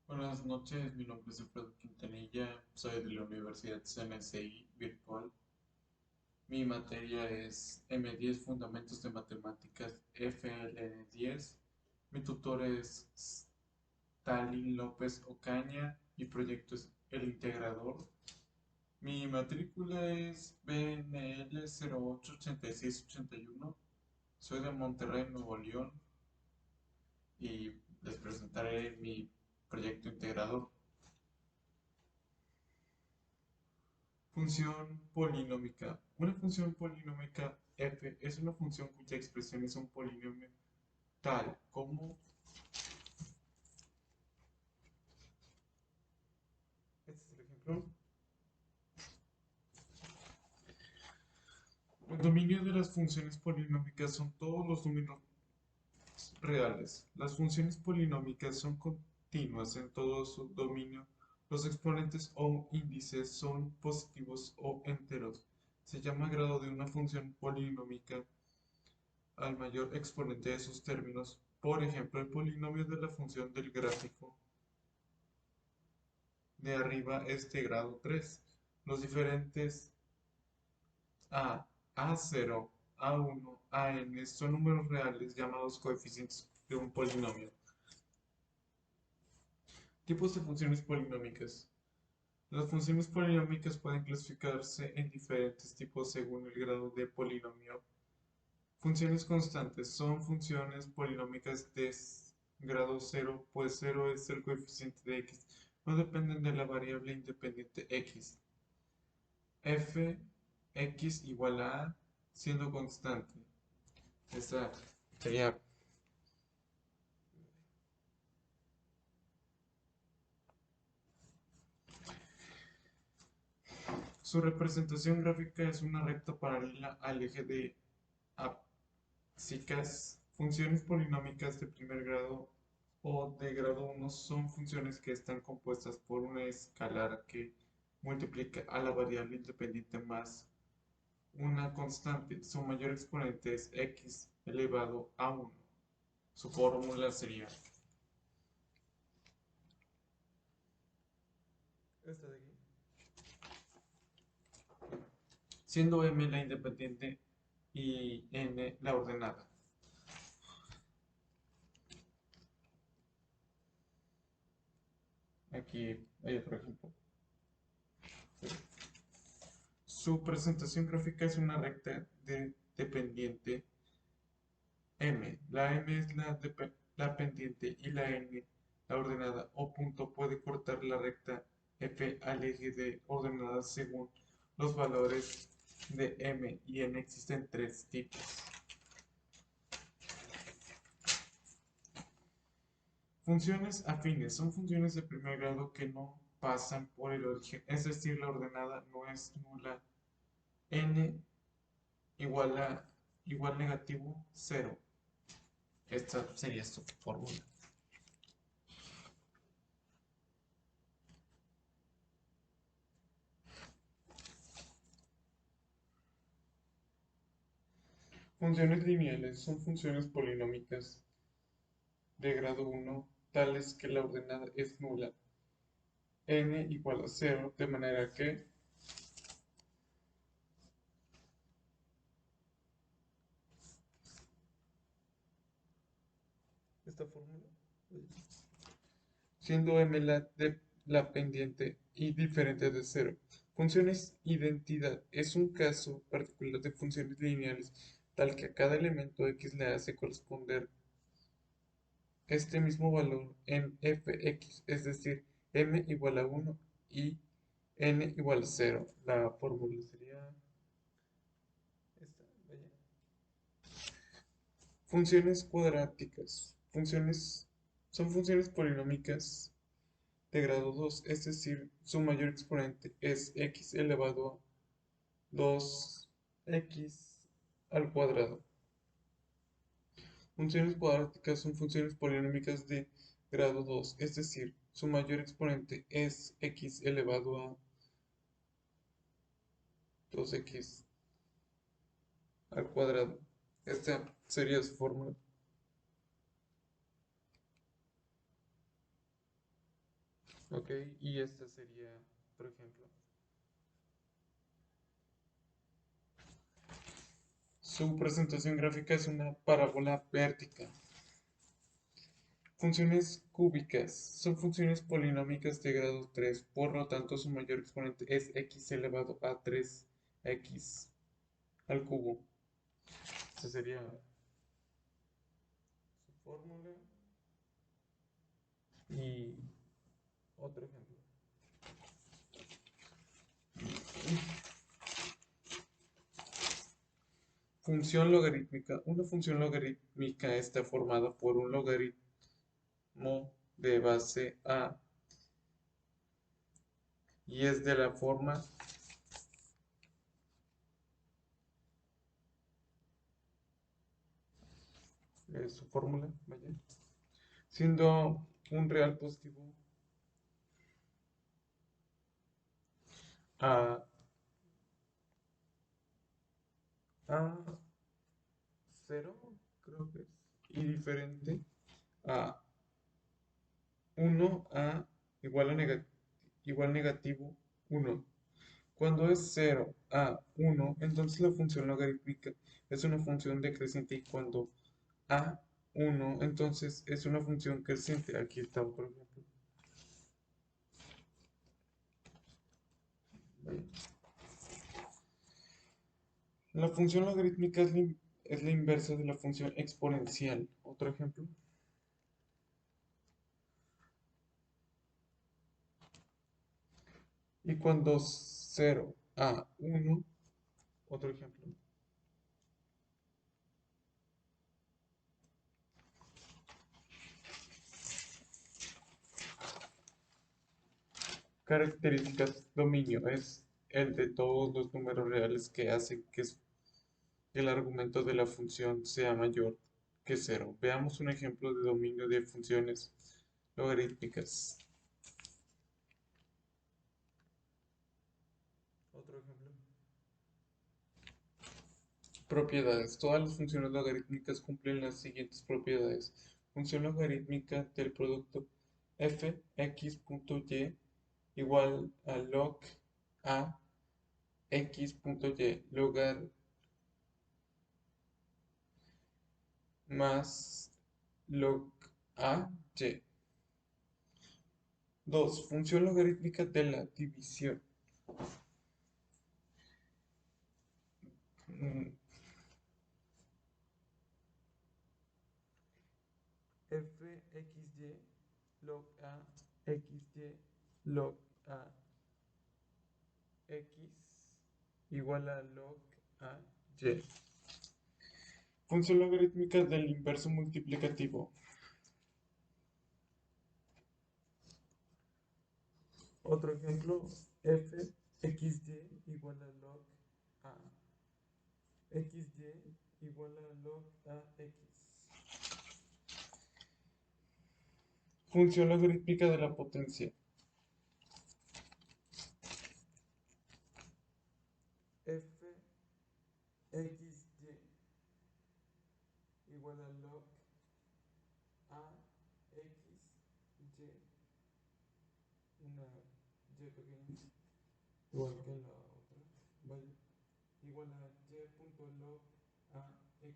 Buenas noches, mi nombre es Alfredo Quintanilla, soy de la Universidad CNSI Virtual. Mi materia es M10 Fundamentos de Matemáticas FLN10. Mi tutor es Stalin López Ocaña. Mi proyecto es El Integrador. Mi matrícula es BNL 088681. Soy de Monterrey, Nuevo León y les presentaré mi proyecto integrador. Función polinómica. Una función polinómica f es una función cuya expresión es un polinomio tal como, este es el ejemplo, el dominio de las funciones polinómicas son todos los números reales. Las funciones polinómicas son continuas en todo su dominio. Los exponentes o índices son positivos o enteros. Se llama grado de una función polinómica al mayor exponente de sus términos. Por ejemplo, el polinomio de la función del gráfico de arriba es de grado 3. Los diferentes a, a0, a1, an son números reales llamados coeficientes de un polinomio. Tipos de funciones polinómicas. Las funciones polinómicas pueden clasificarse en diferentes tipos según el grado de polinomio. Funciones constantes son funciones polinómicas de grado 0, pues 0 es el coeficiente de x. No dependen de la variable independiente x. F x igual a siendo constante. Esta sería su representación gráfica es una recta paralela al eje de ápsicas. Funciones polinómicas de primer grado o de grado 1 son funciones que están compuestas por una escalar que multiplica a la variable independiente más una constante. Su mayor exponente es x elevado a 1. Su fórmula sería esta de aquí. Siendo m la independiente y n la ordenada. Aquí hay otro ejemplo. Su presentación gráfica es una recta dependiente m. La m es la pendiente y la n la ordenada o punto puede cortar la recta f al eje de ordenadas según los valores de m y n. Existen tres tipos. Funciones afines son funciones de primer grado que no pasan por el origen, es decir, la ordenada no es nula. N igual negativo 0. Esta sería su fórmula. Funciones lineales son funciones polinómicas de grado 1 tales que la ordenada es nula. N igual a 0, de manera que esta fórmula, siendo m la pendiente y diferente de 0. Funciones identidad es un caso particular de funciones lineales tal que a cada elemento x le hace corresponder este mismo valor en fx, es decir, m igual a 1 y n igual a 0. La fórmula sería esta, vaya. Funciones cuadráticas. Son funciones polinómicas de grado 2, es decir, su mayor exponente es x elevado a 2x al cuadrado. Funciones cuadráticas son funciones polinómicas de grado 2, es decir, su mayor exponente es x elevado a 2x al cuadrado. Esta sería su fórmula. Ok, y este sería, por ejemplo, su presentación gráfica es una parábola vertical. Funciones cúbicas son funciones polinómicas de grado 3, por lo tanto su mayor exponente es x elevado a 3x al cubo. Esa sería su fórmula. Y otro ejemplo. Función logarítmica. Una función logarítmica está formada por un logaritmo de base a y es de la forma su fórmula, vaya, siendo un real positivo a a 0, creo que es, y diferente a 1 a igual negativo 1. Cuando es 0 a 1, entonces la función logarítmica es una función decreciente y cuando a 1, entonces es una función creciente. Aquí está otro ejemplo. La función logarítmica es la inversa de la función exponencial. Otro ejemplo. Y cuando 0 a 1, otro ejemplo. Características dominio es el de todos los números reales que hacen que el argumento de la función sea mayor que 0. Veamos un ejemplo de dominio de funciones logarítmicas. Otro ejemplo. Propiedades. Todas las funciones logarítmicas cumplen las siguientes propiedades. Función logarítmica del producto f(x.y) igual a log a x.y, logar más log a y. 2. Función logarítmica de la división. Mm, fxy log a xy log a x igual a log a y. Función logarítmica del inverso multiplicativo. Otro ejemplo, fxy igual a log a xy igual a log a x. Función logarítmica de la potencia. fxy igual a log a xy, una y pequeña, igual que la otra, vale, igual a y punto log a x.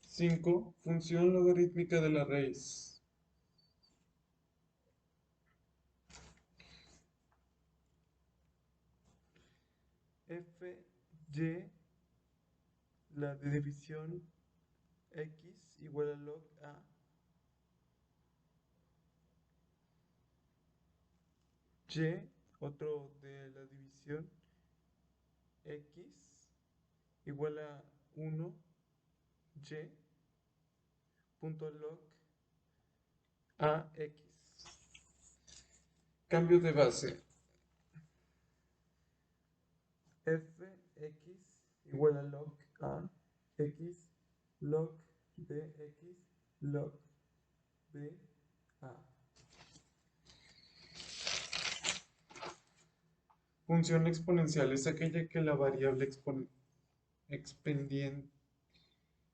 5. Función logarítmica de la raíz. fy, la de división x igual a log a y, otro de la división x igual a 1 y punto log a x. Cambio de base. fx igual a log a x log bx log b a. Función exponencial es aquella que la variable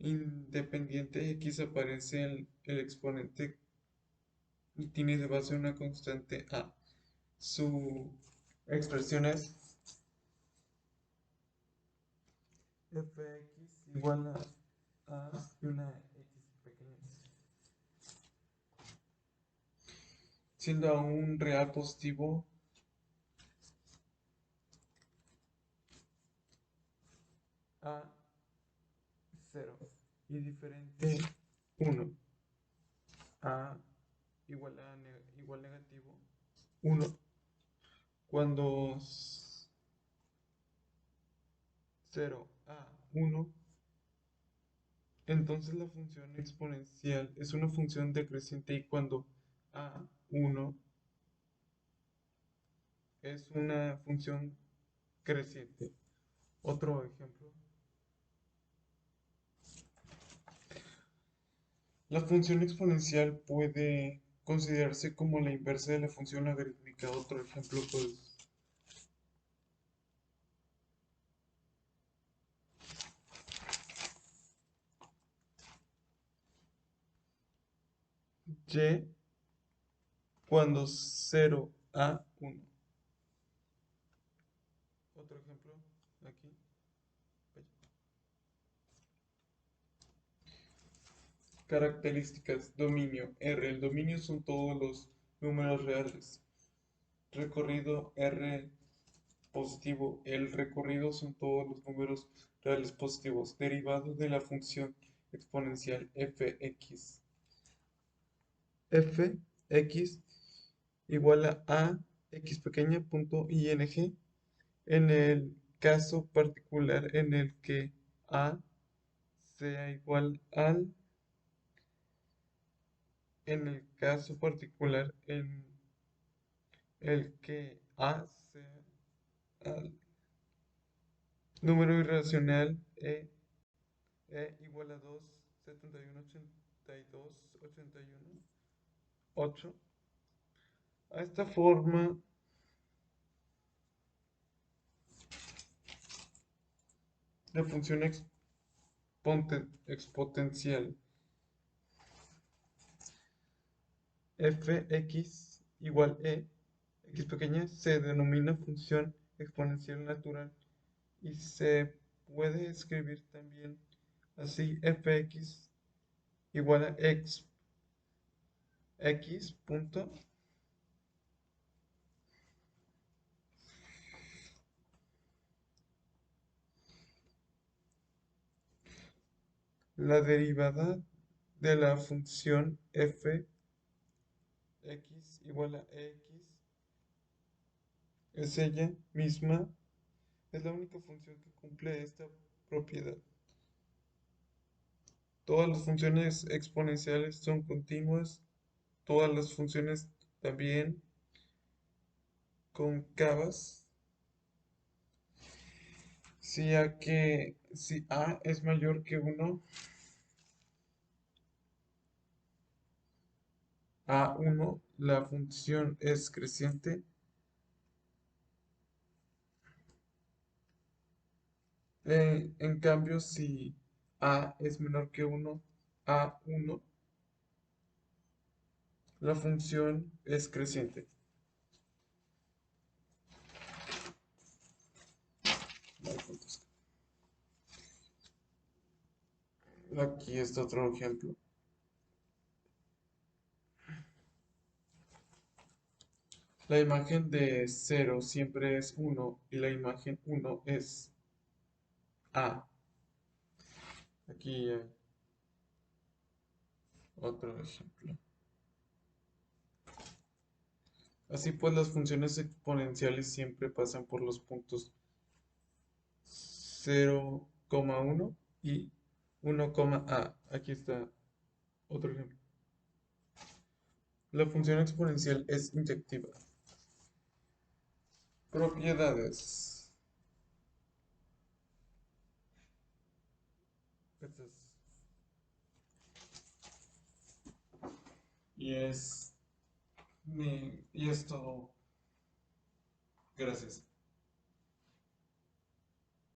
independiente x aparece en el exponente y tiene de base una constante a. Su expresión es fx igual a y una x pequeña. Siendo a un real positivo a 0 y diferente 1 a igual negativo 1 cuando 0 a 1, entonces la función exponencial es una función decreciente y cuando a 1 es una función creciente. Otro ejemplo. La función exponencial puede considerarse como la inversa de la función logarítmica. Otro ejemplo, pues, y cuando 0 a 1. Otro ejemplo, aquí. Características, dominio, R. El dominio son todos los números reales. Recorrido, R positivo. El recorrido son todos los números reales positivos. Derivado de la función exponencial fx. Fx igual a x pequeña punto ing en el caso particular en el que a sea igual al, en el caso particular en el que a sea al número irracional igual a 2, 71, 82, 81, 8. A esta forma de función exponencial fx igual x pequeña se denomina función exponencial natural y se puede escribir también así fx igual a x punto la derivada de la función fx igual a x es ella misma, es la única función que cumple esta propiedad. Todas las funciones exponenciales son continuas, todas las funciones también concavas, si a es mayor que 1, a1 la función es creciente. En cambio, si a es menor que 1, a1 la función es creciente. Aquí está otro ejemplo. La imagen de 0 siempre es 1 y la imagen 1 es a. Aquí otro ejemplo. Así pues, las funciones exponenciales siempre pasan por los puntos 0,1 y 1, a. Aquí está otro ejemplo. La función exponencial es inyectiva. Propiedades. Estas. Y es, y es todo. Gracias.